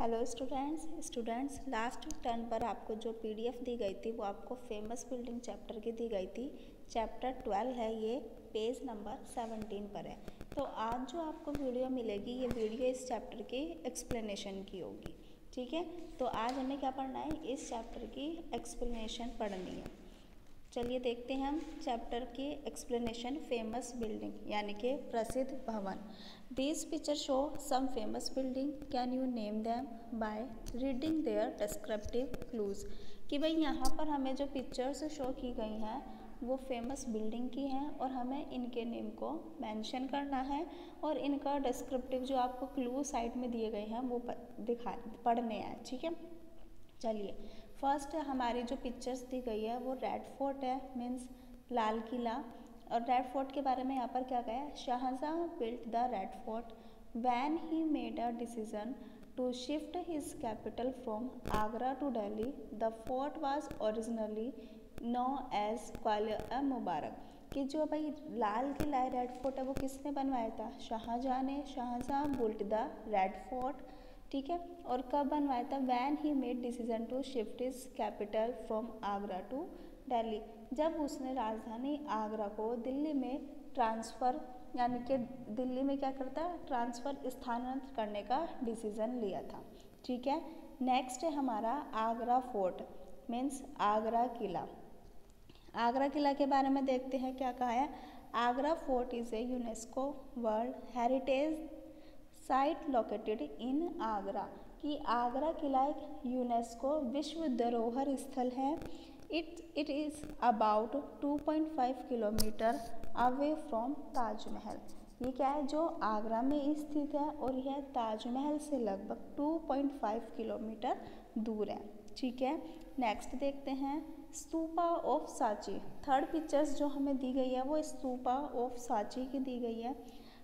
Hello students last turn पर आपको जो पीडीएफ दी गई थी वो आपको फेमस बिल्डिंग चैप्टर की दी गई थी। चैप्टर 12 है, ये पेज नंबर 17 पर है। तो आज जो आपको वीडियो मिलेगी ये वीडियो इस चैप्टर की एक्सप्लेनेशन की होगी। ठीक है, तो आज हमें क्या पढ़ना है, इस चैप्टर की एक्सप्लेनेशन पढ़नी है। चलिए देखते हैं हम चैप्टर की एक्सप्लेनेशन। फेमस बिल्डिंग यानी कि प्रसिद्ध भवन। These pictures show some famous building. Can you name them by reading their descriptive clues? कि भाई यहाँ पर हमें जो पिक्चर्स शो की गई हैं वो फेमस बिल्डिंग की हैं और हमें इनके नेम को मेंशन करना है और इनका डिस्क्रिप्टिव जो आपको क्लू साइड में दिए गए हैं वो पढ़ने हैं। ठीक है, चलिए फर्स्ट हमारी जो पिक्चर्स दी गई है वो रेड फोर्ट है, मीन्स लाल किला। और रेड फोर्ट के बारे में यहाँ पर क्या कहा है, Shahjahan built the red fort when he made a decision to shift his capital from Agra to Delhi. The fort was originally known as Qila Mubarak. कि जो भाई लाल किला रेड फोर्ट है वो किसने बनवाया था, शाहजहां ने। Shahjahan built the red Fort, ठीक है। और कब बनवाया था, when he made decision to shift his capital from Agra to Delhi. जब उसने राजधानी आगरा को दिल्ली में ट्रांसफ़र यानी कि दिल्ली में क्या करता ट्रांसफ़र स्थानांतरित करने का डिसीज़न लिया था। ठीक है, नेक्स्ट है हमारा आगरा फोर्ट, मीन्स आगरा किला। आगरा किला के बारे में देखते हैं क्या कहा है। Agra fort is a UNESCO world heritage site located in Agra. कि आगरा किला एक यूनेस्को विश्व धरोहर स्थल है। It is about 2.5 kilometre away from Taj Mahal. ये क्या है, जो आगरा में स्थित है और यह ताजमहल से लगभग 2.5 किलोमीटर दूर है। ठीक है, नेक्स्ट देखते हैं stupa of Sanchi. Third pictures जो हमें दी गई है वो स्तूपा ऑफ सांची की दी गई है।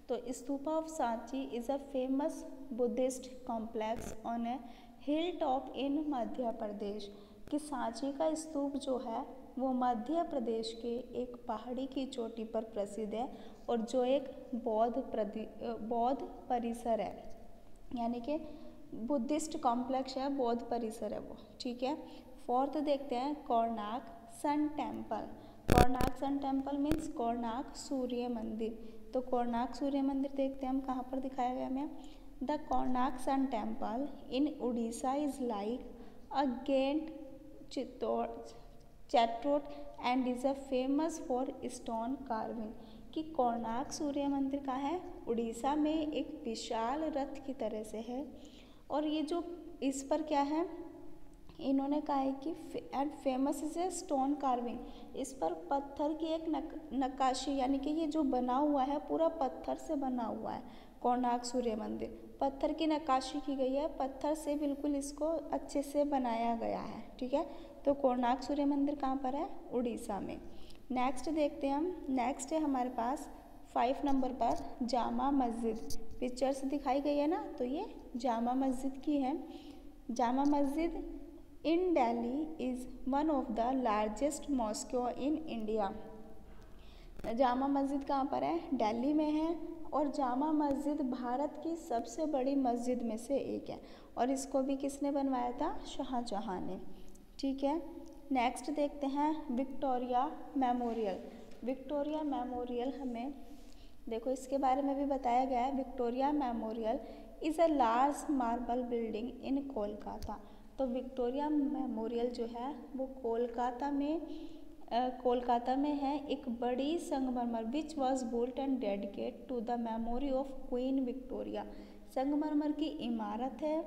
तो stupa of Sanchi is a famous Buddhist complex on a hill top in Madhya Pradesh. कि सांची का स्तूप जो है वो मध्य प्रदेश के एक पहाड़ी की चोटी पर प्रसिद्ध है और जो एक बौद्ध परिसर है, यानी कि बुद्धिस्ट कॉम्प्लेक्स है, बौद्ध परिसर है वो। ठीक है, फोर्थ देखते हैं Konark sun temple. Konark sun temple means Konark सूर्य मंदिर। तो कोणार्क सूर्य मंदिर देखते हैं हम, कहाँ पर दिखाया गया हमें। The Konark sun temple in Orissa is like a giant chariot and is a famous for stone carving. कि कोणार्क सूर्य मंदिर का है उड़ीसा में एक विशाल रथ की तरह से है और ये जो इस पर क्या है, इन्होंने कहा है कि and famous is a stone carving. इस पर पत्थर की एक नक्काशी, यानी कि ये जो बना हुआ है पूरा पत्थर से बना हुआ है। कोणार्क सूर्य मंदिर पत्थर की नक्काशी की गई है, पत्थर से बिल्कुल इसको अच्छे से बनाया गया है। ठीक है, तो कोणार्क सूर्य मंदिर कहाँ पर है, उड़ीसा में। नेक्स्ट देखते हैं हम, नेक्स्ट है हमारे पास 5 नंबर पर जामा मस्जिद। पिक्चर्स दिखाई गई है ना, तो ये जामा मस्जिद की है। Jama Masjid in Delhi is one of the largest mosques in India. Jama Masjid कहाँ पर है, दिल्ली में है और जामा मस्जिद भारत की सबसे बड़ी मस्जिद में से एक है और इसको भी किसने बनवाया था, शाहजहां ने। ठीक है, नेक्स्ट देखते हैं विक्टोरिया मेमोरियल। विक्टोरिया मेमोरियल हमें देखो इसके बारे में भी बताया गया है। Victoria memorial is a large marble building in Kolkata. तो विक्टोरिया मेमोरियल जो है वो कोलकाता में है एक बड़ी संगमरमर which was built and dedicate to the memory of Queen Victoria. संगमरमर की इमारत है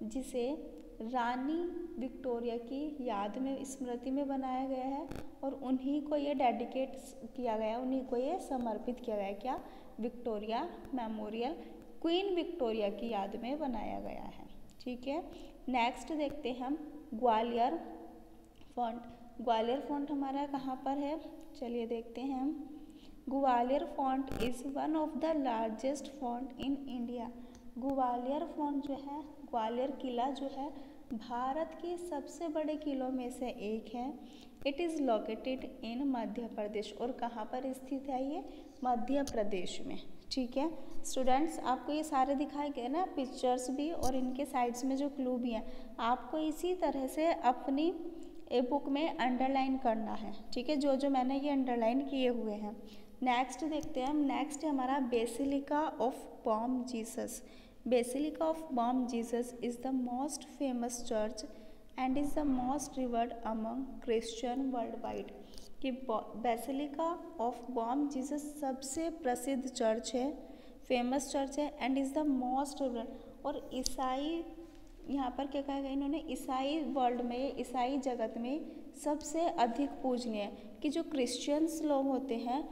जिसे रानी विक्टोरिया की याद में, स्मृति में बनाया गया है और उन्हीं को ये डेडिकेट किया गया, उन्हीं को ये समर्पित किया गया। क्या, विक्टोरिया मेमोरियल क्वीन विक्टोरिया की याद में बनाया गया है। ठीक है, नेक्स्ट देखते हैं हम ग्वालियर फोर्ट। ग्वालियर फोर्ट हमारा कहाँ पर है, चलिए देखते हैं हम। Gwalior fort is one of the largest fort in India. Gwalior fort जो है, ग्वालियर किला जो है भारत के सबसे बड़े किलों में से एक है। It is located in Madhya प्रदेश। और कहाँ पर स्थित है ये, मध्य प्रदेश में। ठीक है स्टूडेंट्स, आपको ये सारे दिखाए गए ना पिक्चर्स भी और इनके साइड्स में जो क्लू भी हैं, आपको इसी तरह से अपनी ए बुक में अंडरलाइन करना है। ठीक है, जो जो मैंने ये अंडरलाइन किए हुए हैं। नेक्स्ट देखते हैं हम। नेक्स्ट है हमारा basilica of Bom Jesus. Basilica of Bom Jesus is the most famous church and is the most revered among Christian world wide. कि बेसिलिका ऑफ बॉम जीसस सबसे प्रसिद्ध चर्च है, फेमस चर्च है and is the most revered. और ईसाई, यहाँ पर क्या कहा गया इन्होंने, ईसाई वर्ल्ड में, ईसाई जगत में सबसे अधिक पूजनीय, कि जो क्रिश्चियंस लोग होते हैं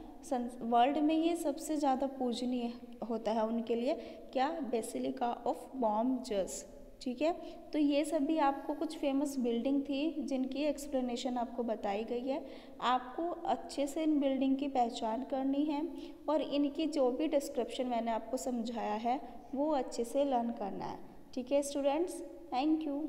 वर्ल्ड में ये सबसे ज़्यादा पूजनीय होता है उनके लिए, क्या, बेसिलिका ऑफ बॉम जीसस। ठीक है, तो ये सभी आपको कुछ फेमस बिल्डिंग थी जिनकी एक्सप्लेनेशन आपको बताई गई है। आपको अच्छे से इन बिल्डिंग की पहचान करनी है और इनकी जो भी डिस्क्रिप्शन मैंने आपको समझाया है वो अच्छे से लर्न करना है। ठीक है स्टूडेंट्स, थैंक यू।